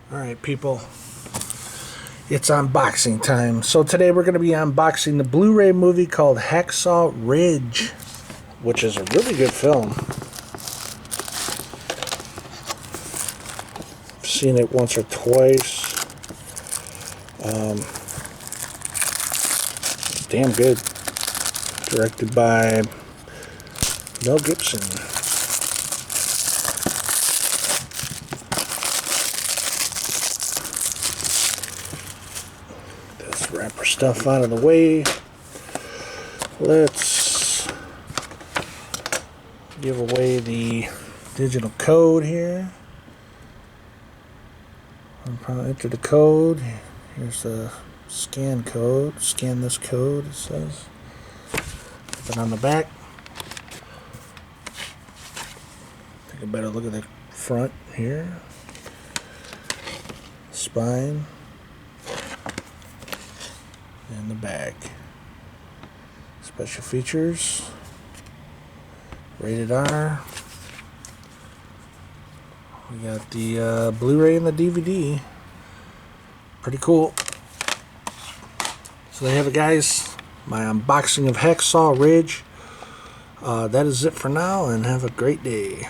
Alright people, it's unboxing time. So today we're going to be unboxing the Blu-ray movie called Hacksaw Ridge, which is a really good film. I've seen it once or twice. Damn good. Directed by Mel Gibson. Let's wrap our stuff out of the way. Let's give away the digital code here. I'll probably enter the code. Here's the scan code. Scan this code, it says. Put it on the back. Take a better look at the front here. Spine. And the back. Special features. Rated R. We got the Blu-ray and the DVD. Pretty cool. So there you have it, guys. My unboxing of Hacksaw Ridge. That is it for now, and have a great day.